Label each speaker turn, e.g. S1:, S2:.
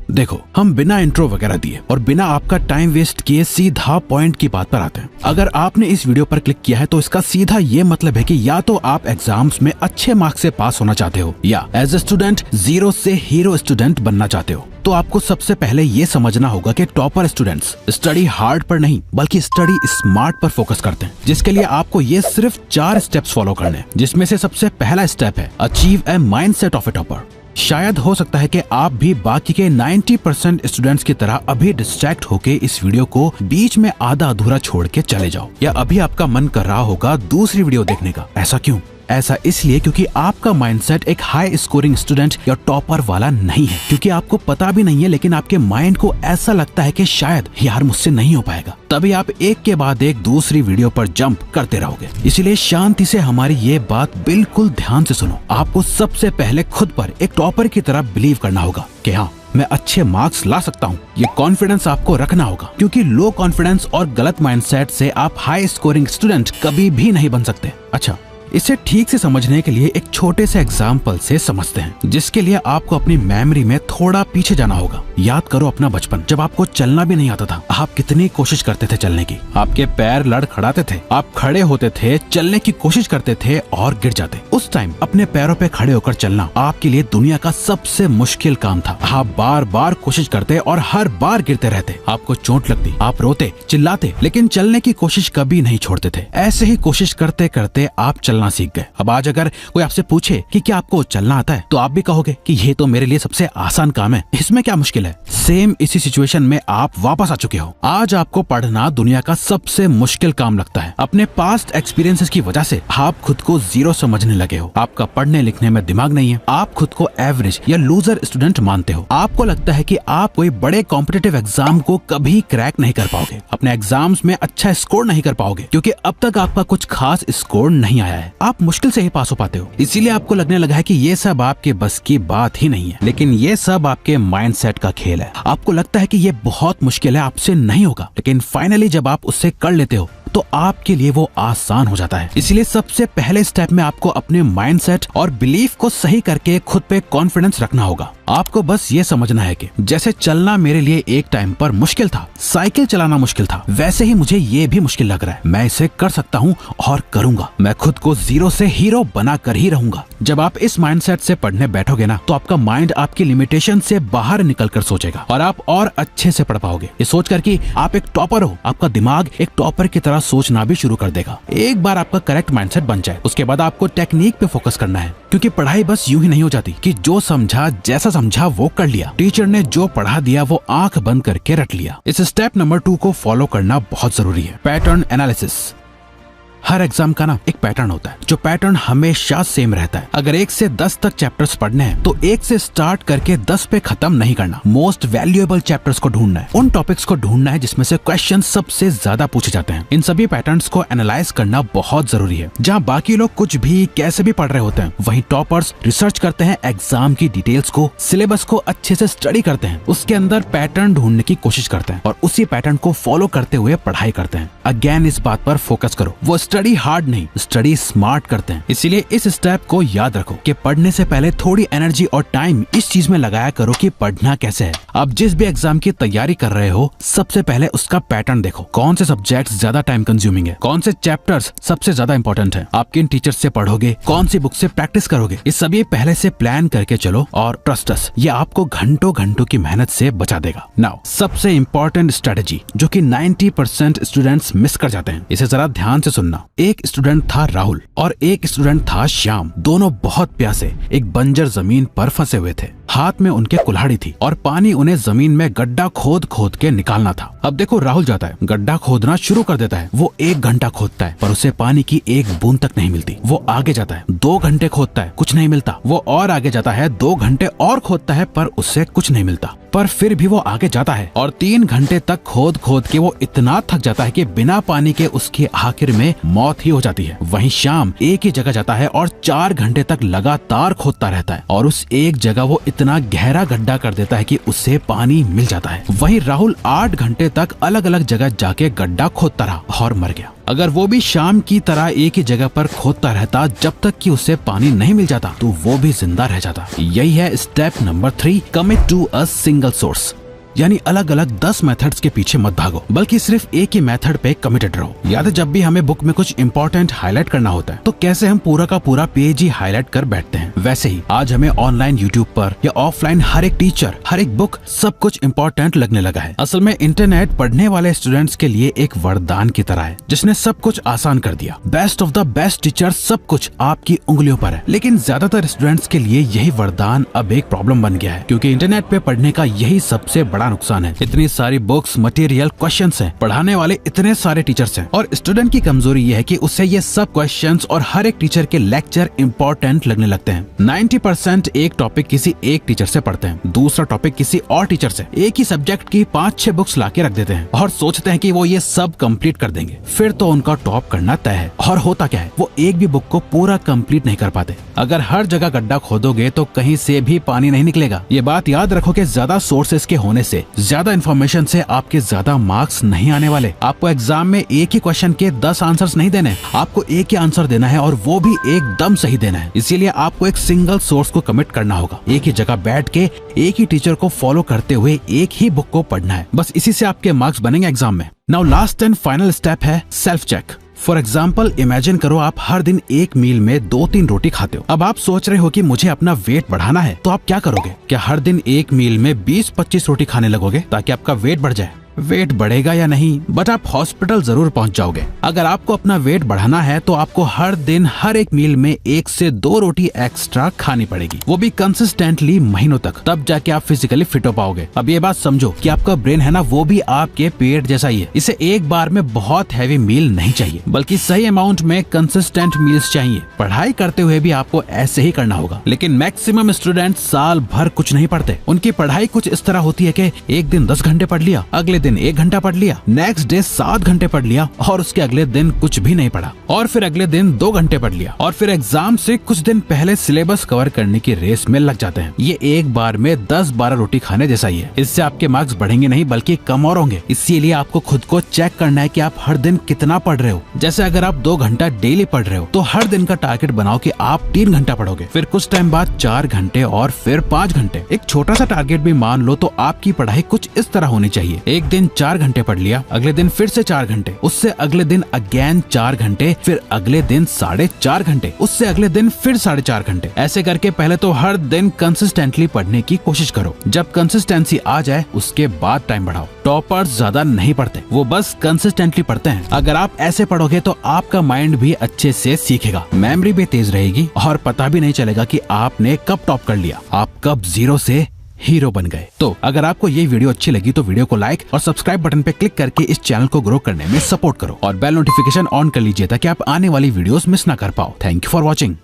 S1: देखो, हम बिना इंट्रो वगैरह दिए और बिना आपका टाइम वेस्ट किए सीधा पॉइंट की बात पर आते हैं। अगर आपने इस वीडियो पर क्लिक किया है तो इसका सीधा ये मतलब है कि या तो आप एग्जाम्स में अच्छे मार्क्स से पास होना चाहते हो या एज ए स्टूडेंट जीरो से हीरो स्टूडेंट बनना चाहते हो। तो आपको सबसे पहले ये समझना होगा कि टॉपर स्टूडेंट्स स्टडी हार्ड पर नहीं बल्कि स्टडी स्मार्ट पर फोकस करते हैं, जिसके लिए आपको ये सिर्फ 4 स्टेप्स फॉलो करने हैं, जिसमें से सबसे पहला स्टेप है achieve a mindset of A topper. शायद हो सकता है कि आप भी बाकी के 90% स्टूडेंट्स की तरह अभी डिस्ट्रैक्ट होके इस वीडियो को बीच में आधा अधूरा छोड़ के चले जाओ, या अभी आपका मन कर रहा होगा दूसरी वीडियो देखने का। ऐसा क्यों? ऐसा इसलिए क्योंकि आपका माइंडसेट एक हाई स्कोरिंग स्टूडेंट या टॉपर वाला नहीं है, क्योंकि आपको पता भी नहीं है लेकिन आपके माइंड को ऐसा लगता है कि शायद यार मुझसे नहीं हो पाएगा। तभी आप एक के बाद एक दूसरी वीडियो पर जंप करते रहोगे। इसलिए शांति से हमारी ये बात बिल्कुल ध्यान से सुनो। आपको सबसे पहले खुद पर एक टॉपर की तरह बिलीव करना होगा कि हाँ, मैं अच्छे मार्क्स ला सकता हूँ। ये कॉन्फिडेंस आपको रखना होगा, क्योंकि लो कॉन्फिडेंस और गलत माइंडसेट से आप हाई स्कोरिंग स्टूडेंट कभी भी नहीं बन सकते। अच्छा, इसे ठीक से समझने के लिए एक छोटे से एग्जाम्पल से समझते हैं, जिसके लिए आपको अपनी मेमोरी में थोड़ा पीछे जाना होगा। याद करो अपना बचपन, जब आपको चलना भी नहीं आता था। आप कितनी कोशिश करते थे चलने की, आपके पैर लड़खड़ाते थे, आप खड़े होते थे, चलने की कोशिश करते थे और गिर जाते। उस टाइम अपने पैरों पे खड़े होकर चलना आपके लिए दुनिया का सबसे मुश्किल काम था। आप बार बार कोशिश करते और हर बार गिरते रहते। आपको चोट लगती, आप रोते, चिल्लाते, लेकिन चलने की कोशिश कभी नहीं छोड़ते थे। ऐसे ही कोशिश करते करते आप चलना सीख गए। अब आज अगर कोई आपसे पूछे कि क्या आपको चलना आता है, तो आप भी कहोगे कि ये तो मेरे लिए सबसे आसान काम है, इसमें क्या मुश्किल है। सेम इसी सिचुएशन में आप वापस आ चुके हो। आज आपको पढ़ना दुनिया का सबसे मुश्किल काम लगता है। अपने पास्ट एक्सपीरियंसेस की वजह से आप खुद को जीरो समझने लगे हो। आपका पढ़ने लिखने में दिमाग नहीं है। आप खुद को एवरेज या लूजर स्टूडेंट मानते हो। आपको लगता है कि आप कोई बड़े कॉम्पिटिटिव एग्जाम को कभी क्रैक नहीं कर पाओगे, अपने एग्जाम्स में अच्छा स्कोर नहीं कर पाओगे, क्योंकि अब तक आपका कुछ खास स्कोर नहीं आया है। आप मुश्किल से ही पास हो पाते हो। इसीलिए आपको लगने लगा है कि ये सब आपके बस की बात ही नहीं है, लेकिन ये सब आपके माइंडसेट का खेल है। आपको लगता है कि ये बहुत मुश्किल है, आपसे नहीं होगा, लेकिन फाइनली जब आप उससे कर लेते हो तो आपके लिए वो आसान हो जाता है। इसलिए सबसे पहले स्टेप में आपको अपने माइंडसेट और बिलीफ को सही करके खुद पे कॉन्फिडेंस रखना होगा। आपको बस ये समझना है कि जैसे चलना मेरे लिए एक टाइम पर मुश्किल था, साइकिल चलाना मुश्किल था, वैसे ही मुझे ये भी मुश्किल लग रहा है। मैं इसे कर सकता हूँ और करूंगा। मैं खुद को जीरो से हीरो बना कर ही रहूंगा। जब आप इस माइंडसेट से पढ़ने बैठोगे ना, तो आपका माइंड आपकी लिमिटेशन से बाहर निकल कर सोचेगा और आप और अच्छे से पढ़ पाओगे। ये सोच कर कि आप एक टॉपर हो, आपका दिमाग एक टॉपर की तरह सोचना भी शुरू कर देगा। एक बार आपका करेक्ट माइंडसेट बन जाए, उसके बाद आपको टेक्निक पे फोकस करना है, क्योंकि पढ़ाई बस यूं ही नहीं हो जाती कि जो समझा जैसा समझा वो कर लिया। टीचर ने जो पढ़ा दिया वो आंख बंद करके रट लिया। इस स्टेप नंबर 2 को फॉलो करना बहुत जरूरी है, पैटर्न एनालिसिस। हर एग्जाम का ना एक पैटर्न होता है, जो पैटर्न हमेशा सेम रहता है। अगर 1 से 10 तक चैप्टर्स पढ़ने हैं तो 1 से स्टार्ट करके 10 पे खत्म नहीं करना। मोस्ट वैल्यूएबल चैप्टर्स को ढूंढना है, उन टॉपिक्स को ढूंढना है जिसमें से क्वेश्चन सबसे ज्यादा पूछे जाते हैं। इन सभी पैटर्न्स को एनालाइज करना बहुत जरूरी है। जहाँ बाकी लोग कुछ भी कैसे भी पढ़ रहे होते हैं, वहीं टॉपर्स रिसर्च करते हैं एग्जाम की डिटेल्स को, सिलेबस को अच्छे से स्टडी करते हैं, उसके अंदर पैटर्न ढूंढने की कोशिश करते हैं और उसी पैटर्न को फॉलो करते हुए पढ़ाई करते हैं। अगेन इस बात पर फोकस करो, वो स्टडी हार्ड नहीं, स्टडी स्मार्ट करते हैं। इसीलिए इस स्टेप को याद रखो कि पढ़ने से पहले थोड़ी एनर्जी और टाइम इस चीज में लगाया करो कि पढ़ना कैसे है। आप जिस भी एग्जाम की तैयारी कर रहे हो, सबसे पहले उसका पैटर्न देखो। कौन से सब्जेक्ट्स ज्यादा टाइम कंज्यूमिंग है, कौन से चैप्टर्स सबसे ज्यादा इंपॉर्टेंट है, आप किन टीचर से पढ़ोगे, कौन सी बुक से प्रैक्टिस करोगे, ये सभी पहले से प्लान करके चलो और ट्रस्ट अस, ये आपको घंटों घंटों की मेहनत से बचा देगा। नाउ सबसे इंपॉर्टेंट स्ट्रेटेजी जो कि 90% स्टूडेंट्स मिस कर जाते हैं, इसे जरा ध्यान से सुनना। एक स्टूडेंट था राहुल और एक स्टूडेंट था श्याम। दोनों बहुत प्यासे एक बंजर जमीन पर फंसे हुए थे। हाथ में उनके कुल्हाड़ी थी और पानी उन्हें जमीन में गड्ढा खोद खोद के निकालना था। अब देखो, राहुल जाता है, गड्ढा खोदना शुरू कर देता है। वो 1 घंटा खोदता है पर उसे पानी की 1 बूंद तक नहीं मिलती। वो आगे जाता है, 2 घंटे खोदता है, कुछ नहीं मिलता। वो और आगे जाता है, 2 घंटे और खोदता है पर उससे कुछ नहीं मिलता। पर फिर भी वो आगे जाता है और 3 घंटे तक खोद खोद के वो इतना थक जाता है कि बिना पानी के उसकी आखिर में मौत ही हो जाती है। वहीं श्याम एक ही जगह जाता है और 4 घंटे तक लगातार खोदता रहता है और उस एक जगह वो इतना गहरा गड्ढा कर देता है कि उससे से पानी मिल जाता है। वहीं राहुल 8 घंटे तक अलग अलग जगह जाके गड्ढा खोदता रहा और मर गया। अगर वो भी शाम की तरह एक ही जगह पर खोदता रहता जब तक कि उसे पानी नहीं मिल जाता तो वो भी जिंदा रह जाता। यही है step number 3, commit to a single source. यानी अलग अलग 10 मेथड्स के पीछे मत भागो, बल्कि सिर्फ एक ही मेथड पे कमिटेड रहो। याद है जब भी हमें बुक में कुछ इंपॉर्टेंट हाईलाइट करना होता है तो कैसे हम पूरा का पूरा पेज ही हाईलाइट कर बैठते हैं, वैसे ही आज हमें ऑनलाइन यूट्यूब पर या ऑफलाइन हर एक टीचर, हर एक बुक, सब कुछ इंपॉर्टेंट लगने लगा है। असल में इंटरनेट पढ़ने वाले स्टूडेंट्स के लिए एक वरदान की तरह है जिसने सब कुछ आसान कर दिया। Best of the best teacher, सब कुछ आपकी उंगलियों पर है। लेकिन ज्यादातर स्टूडेंट्स के लिए यही वरदान अब एक प्रॉब्लम बन गया है, क्योंकि इंटरनेट पे पढ़ने का यही सबसे बड़ा नुकसान है। इतनी सारी बुक्स, मटेरियल, क्वेश्चंस हैं, पढ़ाने वाले इतने सारे टीचर्स हैं, और स्टूडेंट की कमजोरी ये है कि उसे ये सब क्वेश्चंस और हर एक टीचर के लेक्चर इंपॉर्टेंट लगने लगते हैं। 90% एक टॉपिक किसी एक टीचर से पढ़ते हैं, दूसरा टॉपिक किसी और टीचर से। एक ही सब्जेक्ट की 5-6 बुक्स लाके रख देते हैं और सोचते हैं कि वो ये सब कंप्लीट कर देंगे, फिर तो उनका टॉप करना तय है। और होता क्या है, वो एक भी बुक को पूरा कंप्लीट नहीं कर पाते। अगर हर जगह गड्ढा खोदोगे तो कहीं से भी पानी नहीं निकलेगा। ये बात याद रखो कि ज्यादा सोर्सेस के होने से, ज्यादा इन्फॉर्मेशन से आपके ज्यादा मार्क्स नहीं आने वाले। आपको एग्जाम में एक ही क्वेश्चन के 10 आंसर्स नहीं देने, आपको एक ही आंसर देना है और वो भी एकदम सही देना है। इसीलिए आपको एक सिंगल सोर्स को कमिट करना होगा। एक ही जगह बैठ के एक ही टीचर को फॉलो करते हुए एक ही बुक को पढ़ना है। बस इसी से आपके मार्क्स बनेंगे एग्जाम में। Now last and final step है self check. For example, imagine करो आप हर दिन एक मील में 2-3 रोटी खाते हो। अब आप सोच रहे हो कि मुझे अपना वेट बढ़ाना है, तो आप क्या करोगे? क्या हर दिन एक मील में 20-25 रोटी खाने लगोगे ताकि आपका वेट बढ़ जाए? वेट बढ़ेगा या नहीं, बट आप हॉस्पिटल जरूर पहुंच जाओगे। अगर आपको अपना वेट बढ़ाना है तो आपको हर दिन हर एक मील में 1 से 2 रोटी एक्स्ट्रा खानी पड़ेगी, वो भी कंसिस्टेंटली महीनों तक, तब जाके आप फिजिकली फिट हो पाओगे। अब ये बात समझो कि आपका ब्रेन है ना, वो भी आपके पेट जैसा ही है। इसे एक बार में बहुत हैवी मील नहीं चाहिए, बल्कि सही अमाउंट में कंसिस्टेंट मील्स चाहिए। पढ़ाई करते हुए भी आपको ऐसे ही करना होगा। लेकिन मैक्सिमम स्टूडेंट साल भर कुछ नहीं पढ़ते। उनकी पढ़ाई कुछ इस तरह होती है कि एक दिन 10 घंटे पढ़ लिया, अगले दिन 1 घंटा पढ़ लिया, नेक्स्ट डे 7 घंटे पढ़ लिया, और उसके अगले दिन कुछ भी नहीं पढ़ा, और फिर अगले दिन 2 घंटे पढ़ लिया, और फिर एग्जाम से कुछ दिन पहले सिलेबस कवर करने की रेस में लग जाते हैं। ये एक बार में 10-12 रोटी खाने जैसा ही है। इससे आपके मार्क्स बढ़ेंगे नहीं बल्कि कम और होंगे। इसीलिए आपको खुद को चेक करना है कि आप हर दिन कितना पढ़ रहे हो। जैसे अगर आप 2 घंटा डेली पढ़ रहे हो तो हर दिन का टारगेट बनाओ कि आप 3 घंटा पढ़ोगे, फिर कुछ टाइम बाद 4 घंटे और फिर 5 घंटे। एक छोटा सा टारगेट भी मान लो तो आपकी पढ़ाई कुछ इस तरह होनी चाहिए। एक दिन 4 घंटे पढ़ लिया, अगले दिन फिर से 4 घंटे, उससे अगले दिन अगेन 4 घंटे, फिर अगले दिन 4.5 घंटे, उससे अगले दिन फिर 4.5 घंटे। ऐसे करके पहले तो हर दिन कंसिस्टेंटली पढ़ने की कोशिश करो। जब कंसिस्टेंसी आ जाए उसके बाद टाइम बढ़ाओ। टॉपर्स ज्यादा नहीं पढ़ते, वो बस कंसिस्टेंटली पढ़ते हैं। अगर आप ऐसे पढ़ोगे तो आपका माइंड भी अच्छे से सीखेगा, मेमोरी भी तेज रहेगी, और पता भी नहीं चलेगा कि आपने कब टॉप कर लिया, आप कब 0 से हीरो बन गए। तो अगर आपको ये वीडियो अच्छी लगी तो वीडियो को लाइक और सब्सक्राइब बटन पे क्लिक करके इस चैनल को ग्रो करने में सपोर्ट करो, और बेल नोटिफिकेशन ऑन कर लीजिए ताकि आप आने वाली वीडियोस मिस ना कर पाओ। Thank you for watching.